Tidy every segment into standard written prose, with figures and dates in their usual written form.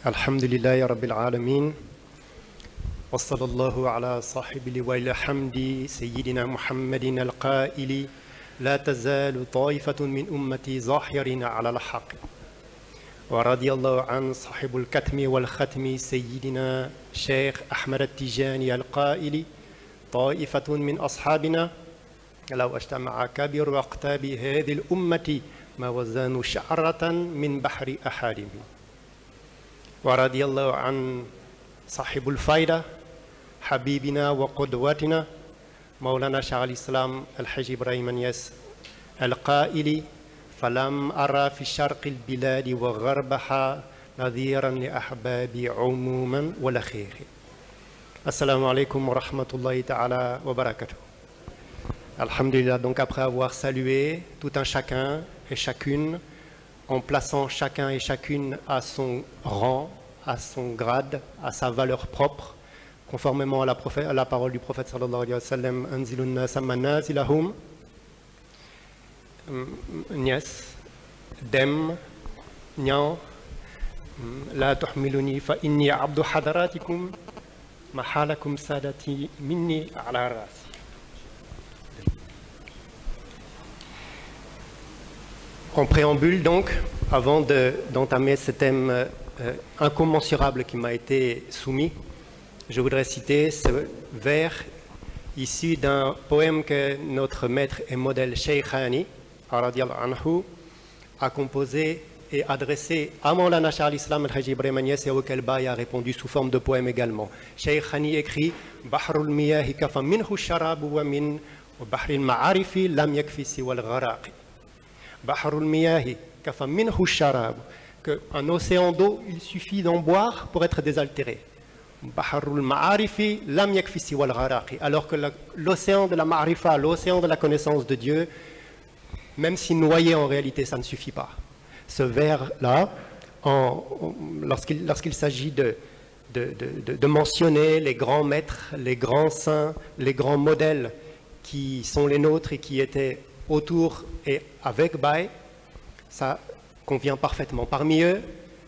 الحمد لله رب العالمين وصلى الله على صاحب لواء الحمد سيدنا محمد القائل لا تزال طائفة من أمتي ظاهرين على الحق ورضي الله عن صاحب الكتم والختم سيدنا شيخ أحمد التجاني القائل طائفة من أصحابنا لو اجتمع كبير أقطاب هذه الأمة ما وزنوا شعرة من بحر أحادهم ورضي الله عن صاحب الفائدة حبيبنا وقدوتنا مولانا شيخ الإسلام الحاج إبراهيم نياس القائل فلم أرى في شرق البلاد وغربها نظيرا لأحبابي عموما ولا خير. Assalamu alaikum wa rahmatullahi ta'ala wa barakatuh. Alhamdulillah, donc après avoir salué tout un chacun et chacune, en plaçant chacun et chacune à son rang, à son grade, à sa valeur propre, conformément à la parole du prophète sallallahu alayhi wa sallam, anzilun nasa manazilahum, Nias, dem, Nyan, la tuhmiluni fa inni abdu hadaratikum, mahalakum sadati minni ala rasi. En préambule donc, avant d'entamer ce thème incommensurable qui m'a été soumis, je voudrais citer ce vers issu d'un poème que notre maître et modèle Shaykhani a composé et adressé à Maulana Cheikh al-Islam al-Hajj Ibrahim Niass et auquel Baye a répondu sous forme de poème également. Shaykhani écrit Bahrul miyahi kafa minhu sharabu wa min bahril ma'arifi lam yakfi siwa al-gharaqi. Bahrul miyahi kafa minhu sharabu, qu'un océan d'eau, il suffit d'en boire pour être désaltéré. Bahrul ma'arifi lam yakfi siwa al-gharaqi, alors que l'océan de la ma'arifa, l'océan de la connaissance de Dieu, même si noyé en réalité, ça ne suffit pas. Ce vers-là, lorsqu'il s'agit de mentionner les grands maîtres, les grands saints, les grands modèles qui sont les nôtres et qui étaient autour et avec Baye, ça convient parfaitement. Parmi eux,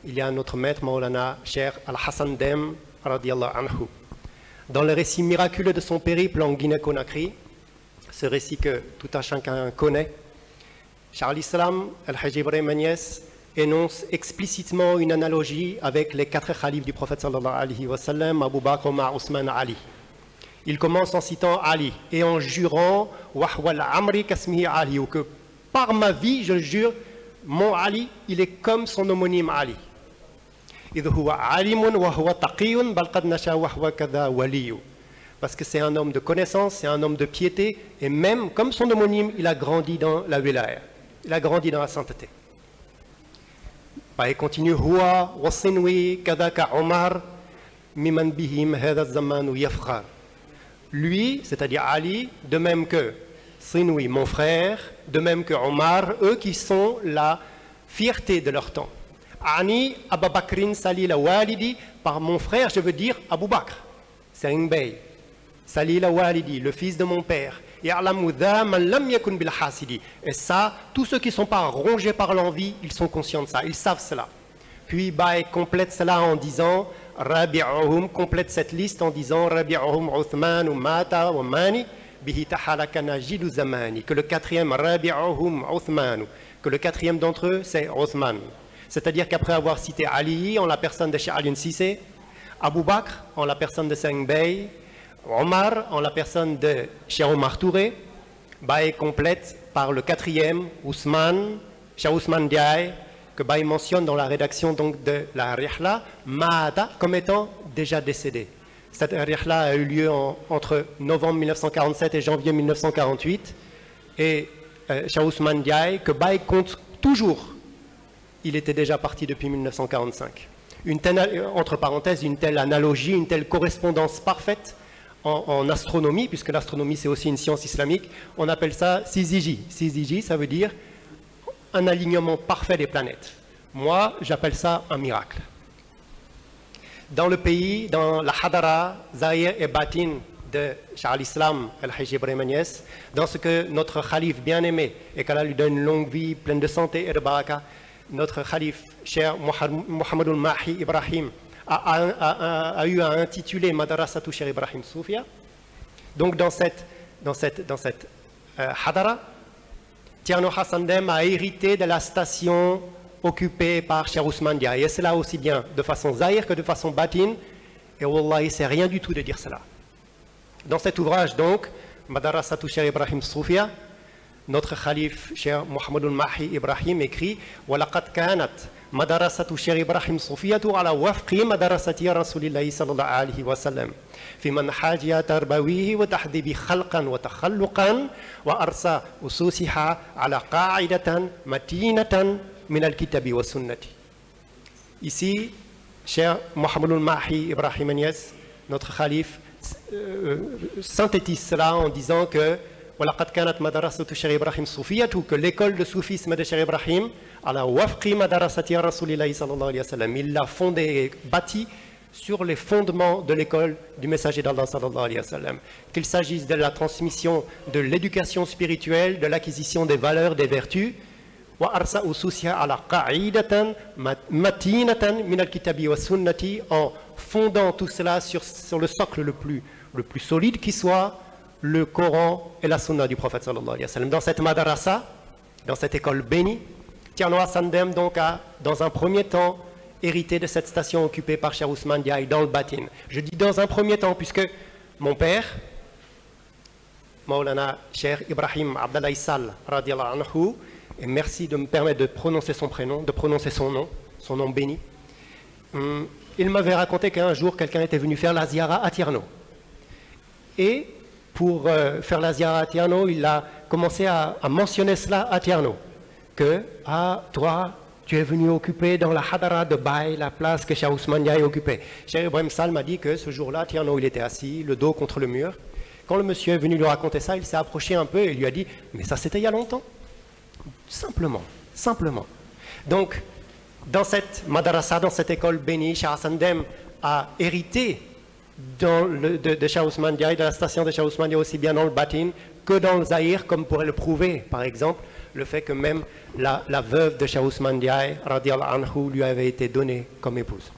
il y a notre maître Maulana Cheikh Al-Hassan Dem, radiyallahu anhu. Dans le récit miraculeux de son périple en Guinée-Conakry, ce récit que tout un chacun connaît, Cheikh al-Islam al-Hajj Ibrahim Niass énonce explicitement une analogie avec les 4 khalifes du prophète sallallahu alayhi wa sallam, Abu Bakr, Omar, Ousmane, Ali. Il commence en citant Ali et en jurant Wahwal Amri Kasmihi Ali, ou que par ma vie, je jure, mon Ali, il est comme son homonyme Ali. Parce que c'est un homme de connaissance, c'est un homme de piété, et même comme son homonyme, il a grandi dans la wilaya, il a grandi dans la sainteté. Il continue Huwa wasinwi kadaka Omar miman bihim hadha zamanu yafkhar. Lui, c'est-à-dire Ali, de même que Sinwi, mon frère, de même que Omar, eux qui sont la fierté de leur temps. Ani Abu Bakrin Salila Walidi, par mon frère, je veux dire Abu Bakr, Sering Bey, Salila Walidi, le fils de mon père. Et ça, tous ceux qui ne sont pas rongés par l'envie, ils sont conscients de ça, ils savent cela. Puis Baye complète cela en disant Rabi'uhum, complète cette liste en disant Rabi'uhum Uthman ou Mata ou Mani bihi tahalakana jidu zamani, que le quatrième Rabi'uhum Uthman, que le quatrième d'entre eux c'est Uthman. C'est-à-dire qu'après avoir cité Ali en la personne de Cheikh Ali Cissé, Abu Bakr en la personne de Sering Bey, Omar en la personne de Cheikh Omar Touré, Baye complète par le quatrième Ousmane, Cheikh Ousmane Diaye, que Baye mentionne dans la rédaction donc de la Rihla, Maata, comme étant déjà décédé. Cette Rihla a eu lieu entre novembre 1947 et janvier 1948, et Cheikh Ousmane Diaye, que Baye compte toujours, il était déjà parti depuis 1945. Entre parenthèses, une telle analogie, une telle correspondance parfaite en astronomie, puisque l'astronomie c'est aussi une science islamique, on appelle ça Siziji. Siziji, ça veut dire un alignement parfait des planètes. Moi, j'appelle ça un miracle. Dans le pays, dans la Hadara, Zahir et Batin de Cheikh al-Islam al-Hajj Ibrahim Niass, dans ce que notre Khalif bien-aimé, et qu'Allah lui donne une longue vie pleine de santé et de baraka, notre Khalif, cher Mohamedou Mahi Ibrahim, a eu à intituler Madrasatou Cheikh Ibrahim Soufia. Donc dans cette Hadara, Thierno Hassan Dème a hérité de la station occupée par Cheikh Ousmane Diaye. Et cela aussi bien de façon zahir que de façon batine. Et Wallahi, c'est rien du tout de dire cela. Dans cet ouvrage donc, Madrasatou Cheikh Ibrahim Soufia, notre Khalif, cher Mohamedou Mahi Ibrahim, écrit وَلَقَدْ كَانَتْ مدرسة شيخ إبراهيم صوفية على وفق مدرسة رسول الله صلى الله عليه وسلم في منهاج تربويه وتحذيب خلقا وتخلقا وأرسى أسسها على قاعدة متينة من الكتاب والسنة. Ici, cher Mohamedou Mahi Ibrahim Niass, notre Khalif, synthétise cela en disant que وَلَقَدْ كَانَتْ مَدَرَسَةُ شيخ إبراهيم صوفية, que l'école de soufisme de Cheikh Ibrahim ala wafqi madrasati rasulillahi sallallahu alayhi wa sallam, il l'a fondé et bâti sur les fondements de l'école du messager d'Allah sallallahu alayhi wa sallam, qu'il s'agisse de la transmission de l'éducation spirituelle, de l'acquisition des valeurs, des vertus, wa arsa ususiha ala qa'idatan matinatan min al-kitabi wa sunnati, en fondant tout cela sur le socle le plus solide qui soit, le Coran et la Sunna du prophète sallallahu alayhi wa sallam. Dans cette madrasa, dans cette école bénie, Thierno Hassan Dème donc a, dans un premier temps, hérité de cette station occupée par Cheikh Ousmane Diaye dans le Batin. Je dis dans un premier temps puisque mon père, Maulana Cheikh Ibrahim Abdallah Issal radiallahu anhu, et merci de me permettre de prononcer son prénom, de prononcer son nom béni, il m'avait raconté qu'un jour quelqu'un était venu faire la ziyara à Tierno. Et pour faire la ziyara à Tierno, il a commencé à mentionner cela à Tierno. Que, toi, tu es venu occuper dans la Hadara de Baye la place que Cheikh Ousmane Diaye occupait. Cheikh Ibrahim Sall m'a dit que ce jour-là, Tierno, il était assis, le dos contre le mur. Quand le monsieur est venu lui raconter ça, il s'est approché un peu et lui a dit « Mais ça, c'était il y a longtemps. » Simplement. Donc, dans cette madrasa, dans cette école bénie, Cheikh Hassan Dème a hérité de Cheikh Ousmane Diaye, de la station de Cheikh Ousmane Diaye, aussi bien dans le Batin que dans le Zahir, comme pourrait le prouver, par exemple, le fait que même la veuve de Cheikh Ousmane Diaye, radiallahu anhu, lui avait été donnée comme épouse.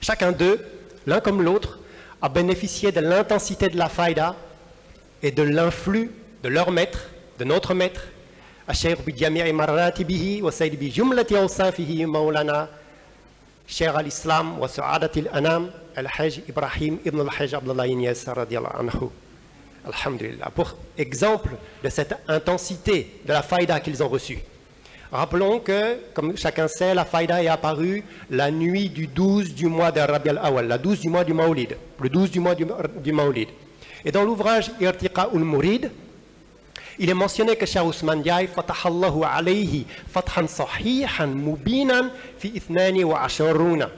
Chacun d'eux, l'un comme l'autre, a bénéficié de l'intensité de la faïda et de l'influx de leur maître, de notre maître, Cheikh bi jami'i maratibihi wa sayyid bi jumlati awsafihi maulana Cheikh al-Islam wa Su'adati al-Anam al-Hajj Ibrahim ibn al-Hajj Abdallah Niass radiallahu anhu. Alhamdulillah. Pour exemple de cette intensité de la faïda qu'ils ont reçue. Rappelons que, comme chacun sait, la faïda est apparue la nuit du 12 du mois de Rabi al-Awwal, la 12 du mois du Maulid, le 12 du mois du Maulid. Et dans l'ouvrage Irtiqa ul-Murid, il est mentionné que Cheikh Ousmane Diaye fatahallahu alayhi fathan sahihan mubinan fi ithnani wa asharuna,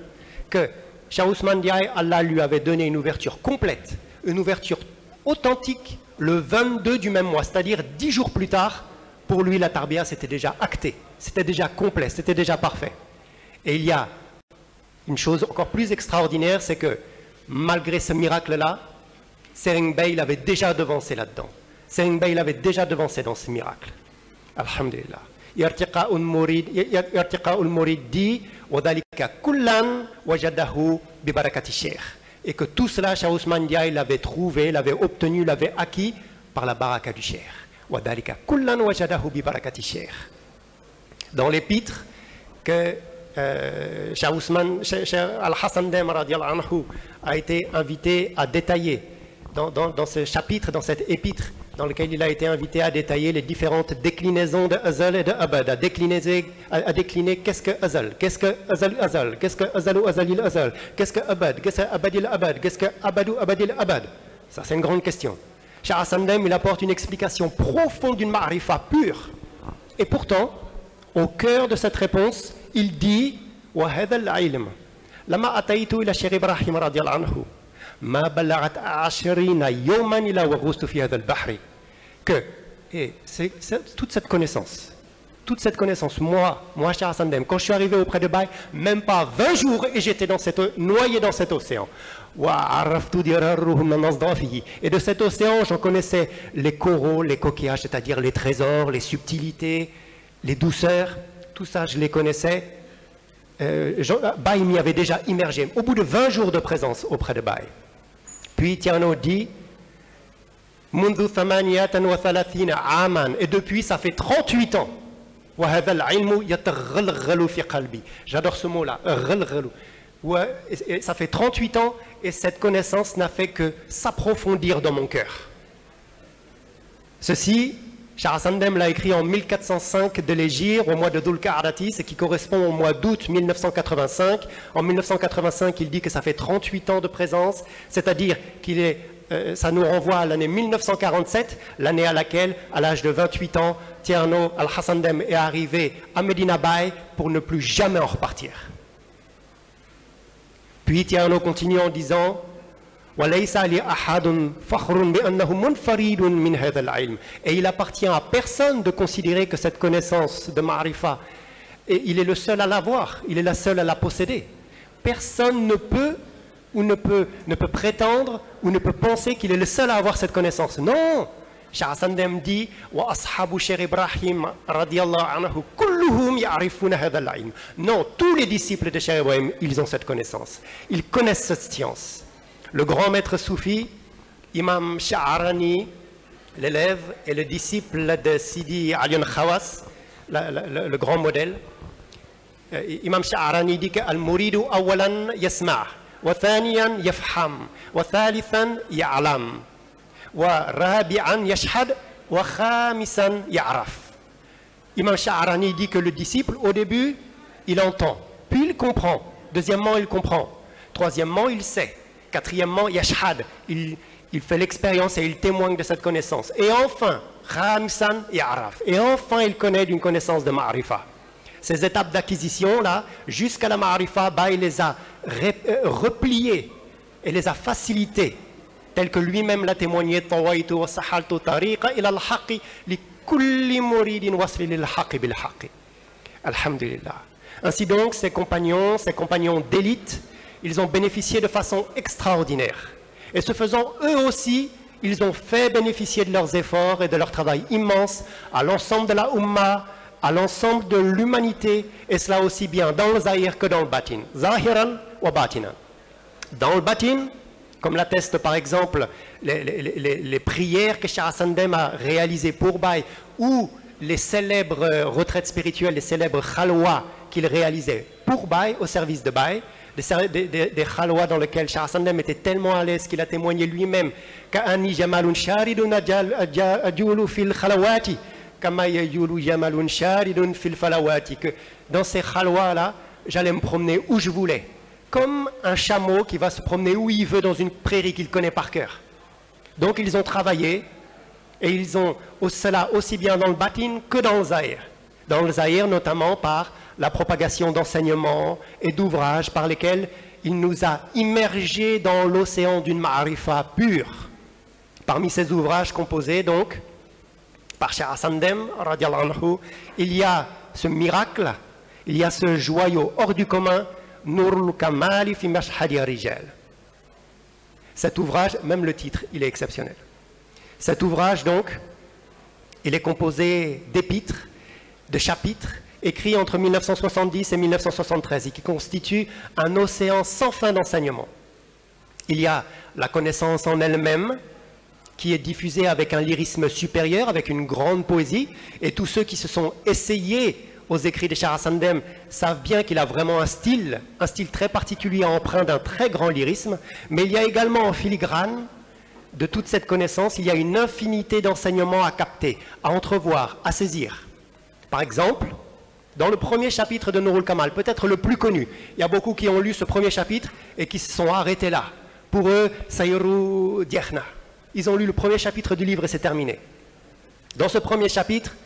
que Cheikh Ousmane Diaye, Allah lui avait donné une ouverture complète, une ouverture authentique le 22 du même mois, c'est-à-dire 10 jours plus tard. Pour lui, la tarbiya, c'était déjà acté, c'était déjà complet, c'était déjà parfait. Et il y a une chose encore plus extraordinaire, c'est que malgré ce miracle-là, Serigne Bey l'avait déjà devancé là-dedans. Serigne Bey l'avait déjà devancé dans ce miracle. Alhamdulillah. Irtiqa ul-Murid dit وَذَلِكَ كُلًّا وَجَدَهُ بِبَرَكَةِ Cheikh. Et que tout cela, Cheikh Ousmane Diaye l'avait trouvé, l'avait obtenu, l'avait acquis par la baraka du Cheikh. وَذَلِكَ كُلًّا وَجَدَهُ بِبَرَكَةِ Cheikh. Dans l'épître que Cheikh Al-Hassan Dème radiallahu anhu a été invité à détailler dans ce chapitre, dans cette épître, dans lequel il a été invité à détailler les différentes déclinaisons de Azal et de Abad, à décliner qu'est-ce que Azal, qu'est-ce que Azal, qu'est-ce que Azalu Azalil Azal, qu'est-ce que Abad, qu'est-ce que Abadil Abad, qu'est-ce que Abadu Abadil Abad. Ça, c'est une grande question. Cheikh Hassan Dème, il apporte une explication profonde d'une ma'rifa pure. Et pourtant, au cœur de cette réponse, il dit wa hadha al-ilm lama ataytu ila Cheikh Ibrahim radiyallahu anhu ma balagat 20 yawman ila waghustu fi hadha al-bahri, que c'est toute cette connaissance, moi Cheikh Hassan Dème, quand je suis arrivé auprès de Baye, même pas 20 jours et j'étais noyé dans cet océan. Et de cet océan, j'en connaissais les coraux, les coquillages, c'est-à-dire les trésors, les subtilités, les douceurs. tout ça, je les connaissais. Baye m'y avait déjà immergé, au bout de 20 jours de présence auprès de Baye. Puis Tierno dit, et depuis, ça fait 38 ans. J'adore ce mot-là. Ça fait 38 ans et cette connaissance n'a fait que s'approfondir dans mon cœur. Ceci, Shah Sandem l'a écrit en 1405 de l'Hégire, au mois de Dhul Qa'dati, ce qui correspond au mois d'août 1985. En 1985, il dit que ça fait 38 ans de présence, c'est-à-dire ça nous renvoie à l'année 1947, l'année à laquelle, à l'âge de 28 ans, Tierno Al-Hassandem est arrivé à Medina Baye pour ne plus jamais en repartir. Puis Tierno continue en disant et il appartient à personne de considérer que cette connaissance de Ma'rifa, il est le seul à l'avoir, il est le seul à la posséder. Personne ne peut prétendre ou ne peut penser qu'il est le seul à avoir cette connaissance. Non, Shah Sandem dit non, tous les disciples de Cheikh Ibrahim, ils ont cette connaissance, ils connaissent cette science. Le grand maître soufi, Imam Sha'arani, l'élève et le disciple de Sidi Alion Khawas, le grand modèle, Imam Sha'arani dit que Al-Muridu awalan yasma' wa thaniyan yafham wa thalithan ya'lam wa rabi'an yashhad wa khamisan ya'raf. Imam Sha'arani dit que le disciple, au début, il entend, puis il comprend. Deuxièmement, il comprend. Troisièmement, il sait. Quatrièmement, yashhad, il fait l'expérience et il témoigne de cette connaissance. Et enfin, khamisan ya'raf. Et enfin, il connaît d'une connaissance de ma'rifa. Ces étapes d'acquisition-là, jusqu'à la ma'rifa, il les a repliées et les a facilitées, tel que lui-même l'a témoigné. Alhamdulillah. Ainsi donc, ces compagnons d'élite, ils ont bénéficié de façon extraordinaire. Et ce faisant, eux aussi, ils ont fait bénéficier de leurs efforts et de leur travail immense à l'ensemble de la Ummah, à l'ensemble de l'humanité, et cela aussi bien dans le zahir que dans le batin. Zahiran wa batinan. Dans le batin, comme l'attestent par exemple les prières que Shah Sandem a réalisées pour Baye, ou les célèbres retraites spirituelles, les célèbres khalwa qu'il réalisait pour Baye, au service de Baye, des khalwa dans lesquels Shah Sandem était tellement à l'aise qu'il a témoigné lui-même Ka'ani jamalun sharidun ajulu fil khalawati kama yajulu jamalun sharidun fil falawati, que dans ces khalwa là j'allais me promener où je voulais, comme un chameau qui va se promener où il veut dans une prairie qu'il connaît par cœur. Donc ils ont travaillé et ils ont cela aussi bien dans le batin que dans le zahir. Dans le zahir notamment par la propagation d'enseignements et d'ouvrages par lesquels il nous a immergés dans l'océan d'une ma'arifa pure. Parmi ces ouvrages composés donc par Shah Sandem, il y a ce miracle, il y a ce joyau hors du commun, Nurul Kamali fi Mashhadi Rijal. Cet ouvrage, même le titre, il est exceptionnel. Cet ouvrage donc, il est composé d'épîtres, de chapitres, écrits entre 1970 et 1973, et qui constitue un océan sans fin d'enseignement. Il y a la connaissance en elle-même, qui est diffusée avec un lyrisme supérieur, avec une grande poésie, et tous ceux qui se sont essayés aux écrits de Shah Sandem savent bien qu'il a vraiment un style très particulier empreint d'un très grand lyrisme, mais il y a également en filigrane de toute cette connaissance, il y a une infinité d'enseignements à capter, à entrevoir, à saisir. Par exemple, dans le premier chapitre de Nurul Kamal, peut-être le plus connu, il y a beaucoup qui ont lu ce premier chapitre et qui se sont arrêtés là. Pour eux, Sayru Diakhna. Ils ont lu le premier chapitre du livre et c'est terminé. Dans ce premier chapitre,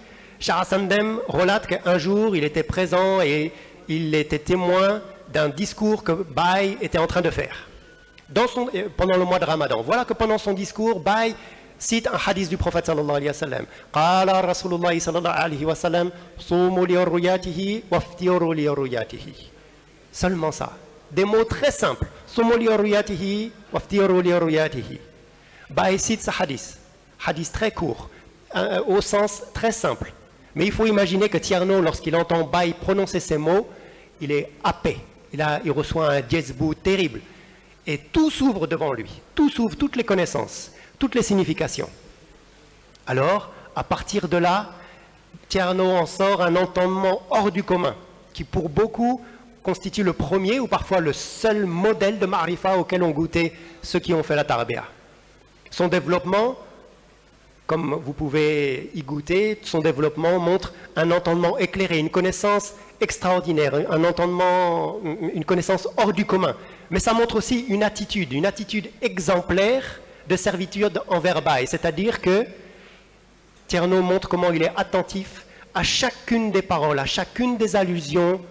Shah Sandem relate qu'un jour, il était présent et il était témoin d'un discours que Baye était en train de faire pendant le mois de Ramadan. Voilà que pendant son discours, Baye cite un hadith du prophète sallallahu alayhi wa sallam. Qala Rasulullah sallallahu alayhi wa sallam, sumu li ruyatihi waftiru li ruyatihi. Seulement ça. Des mots très simples. Sumu li ruyatihi waftiru li ruyatihi. Baye cite ce hadith très court, au sens très simple. Mais il faut imaginer que Tierno, lorsqu'il entend Baye prononcer ces mots, il est happé. Il reçoit un diezbou terrible. Et tout s'ouvre devant lui. Tout s'ouvre, toutes les connaissances, toutes les significations. Alors, à partir de là, Tierno en sort un entendement hors du commun, qui pour beaucoup constitue le premier ou parfois le seul modèle de Ma'rifa auquel ont goûté ceux qui ont fait la Tarbiya. Son développement, comme vous pouvez y goûter, son développement montre un entendement éclairé, une connaissance extraordinaire, un entendement, une connaissance hors du commun. Mais ça montre aussi une attitude exemplaire de servitude envers Baye, c'est-à-dire que Tierno montre comment il est attentif à chacune des paroles, à chacune des allusions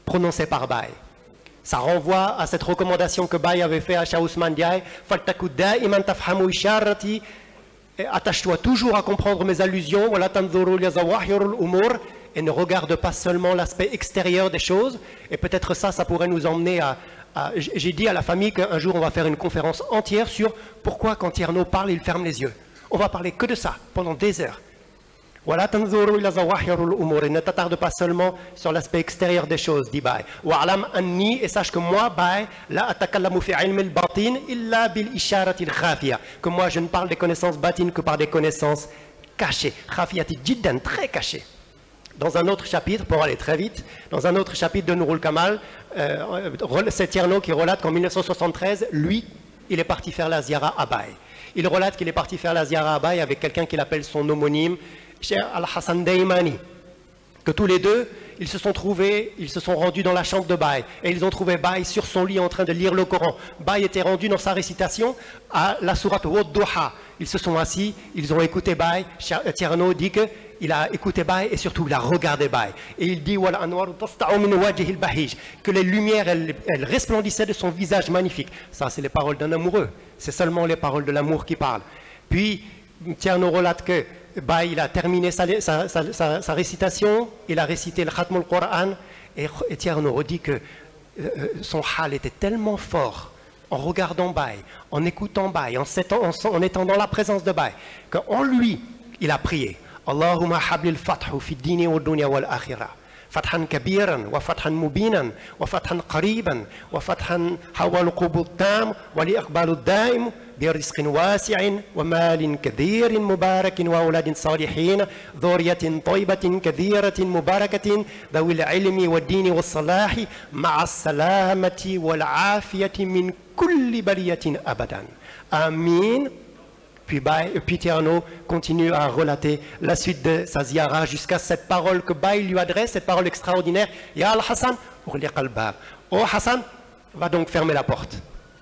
prononcées par Baye. Ça renvoie à cette recommandation que Baye avait fait à Shah Ousmane Diaye, attache-toi toujours à comprendre mes allusions, et ne regarde pas seulement l'aspect extérieur des choses. Et peut-être ça pourrait nous emmener à j'ai dit à la famille qu'un jour on va faire une conférence entière sur pourquoi quand Tierno parle, il ferme les yeux. On va parler que de ça pendant des heures. Et ne t'attarde pas seulement sur l'aspect extérieur des choses, dit Baye. Et sache que moi, Baye, que moi je ne parle des connaissances batines que par des connaissances cachées, très cachées. Dans un autre chapitre, pour aller très vite, dans un autre chapitre de Nourul Kamal, c'est Tierno qui relate qu'en 1973, lui, il est parti faire la ziara à Baye. Il relate qu'il est parti faire la ziara à Baye avec quelqu'un qu'il appelle son homonyme, Cheikh Al-Hassan Daimani, que tous les deux, ils se sont rendus dans la chambre de Baye et ils ont trouvé Baye sur son lit en train de lire le Coran. Baye était rendu dans sa récitation à la sourate Wad-Duha. Ils se sont assis, ils ont écouté Baye. Tierno dit qu'il a écouté Baye et surtout il a regardé Baye. Et il dit que les lumières, elles resplendissaient de son visage magnifique. Ça, c'est les paroles d'un amoureux. C'est seulement les paroles de l'amour qui parlent. Puis, Tierno relate que Baye, il a terminé sa récitation, il a récité le Khatm al-Qur'an, et Tierno dit que son hal était tellement fort en regardant Baye, en écoutant Baye, en étant dans la présence de Baye, qu'en lui, il a prié. Allahumma hablil fathu fi dini wa dunya wal akhirah. فتحا كبيرا وفتحا مبينا وفتحا قريبا وفتحا حول القبول التام والإقبال الدائم برزق واسع ومال كثير مبارك وأولاد صالحين ذرية طيبة كثيرة مباركة ذوي العلم والدين والصلاح مع السلامة والعافية من كل بلية أبدا آمين. Puis Tierno continue à relater la suite de sa ziara jusqu'à cette parole que Baye lui adresse, cette parole extraordinaire. Ya Al-Hassan, oh Hassan, va donc fermer la porte.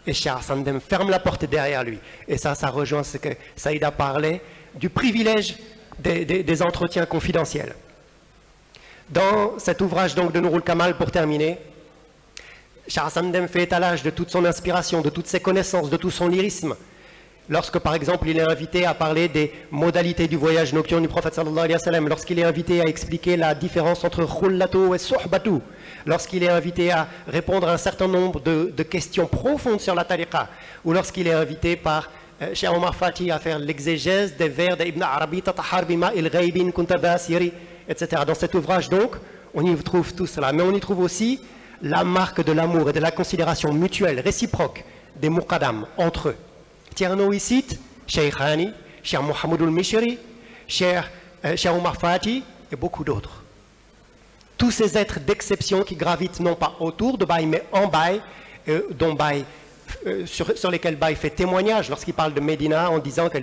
Et Cheikh Hassan Dème ferme la porte derrière lui. Et ça rejoint ce que Saïd a parlé du privilège des entretiens confidentiels. Dans cet ouvrage donc de Nourul Kamal, pour terminer, Cheikh Hassan Dème fait étalage de toute son inspiration, de toutes ses connaissances, de tout son lyrisme. Lorsque, par exemple, il est invité à parler des modalités du voyage nocturne du prophète sallallahu alayhi wa sallam, lorsqu'il est invité à expliquer la différence entre khullatu et suhbatu, lorsqu'il est invité à répondre à un certain nombre de questions profondes sur la tariqa, ou lorsqu'il est invité par Cheikh Omar Fati à faire l'exégèse des vers d'Ibn Arabi, tatahar bima il ghaybin kunta basiri, etc. Dans cet ouvrage, donc, on y trouve tout cela, mais on y trouve aussi la marque de l'amour et de la considération mutuelle, réciproque des muqaddam entre eux. Tierno y cite Cheikh Hani, Cheikh Mohamedou Mishri, Cheikh Omar Fati et beaucoup d'autres. Tous ces êtres d'exception qui gravitent non pas autour de Baye, mais en Baye, sur lesquels Baye fait témoignage lorsqu'il parle de Médina en disant que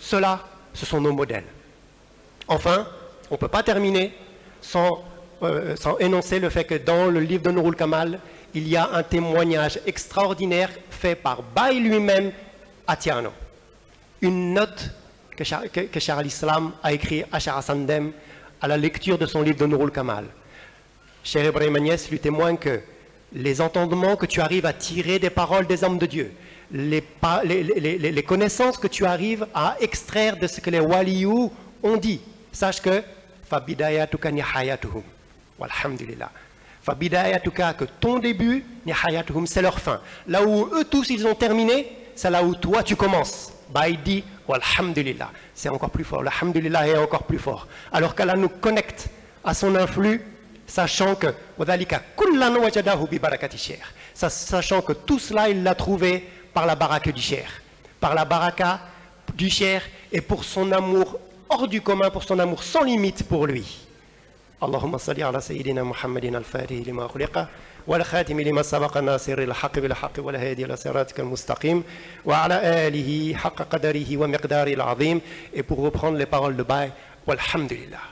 ceux-là, ce sont nos modèles. Enfin, on ne peut pas terminer sans énoncer le fait que dans le livre de Nourul Kamal, il y a un témoignage extraordinaire fait par Baye lui-même à Tierno. Une note que Cheikh al-Islam a écrite à Cheikh Hassan Dème à la lecture de son livre de Nourul Kamal. Cheikh Ibrahim Agnès lui témoigne que les entendements que tu arrives à tirer des paroles des hommes de Dieu, les connaissances que tu arrives à extraire de ce que les waliyous ont dit, sache que فَبِدَايَاتُكَ نِحَايَاتُهُمْ وَالْحَمْدُ لِلَّهِ Fabidayatuka, que ton début, nihayatuhum, c'est leur fin. Là où eux tous ils ont terminé, c'est là où toi tu commences. Baïdi, walhamdulillah. C'est encore plus fort. Alhamdulillah est encore plus fort. Alors qu'Allah nous connecte à son influx, sachant que, sachant que tout cela il l'a trouvé par la baraka du cher. Par la baraka du cher et pour son amour hors du commun, pour son amour sans limite pour lui. Allahumma salli ala sayyidina Muhammadin al-Fatih lima khuliqa والخاتم لما سبق الناصر الحق بالحق والهادي إلى صراطك المستقيم وعلى آله حق قدره ومقداره العظيم. Et pour reprendre les paroles de Baye, walhamdulillah.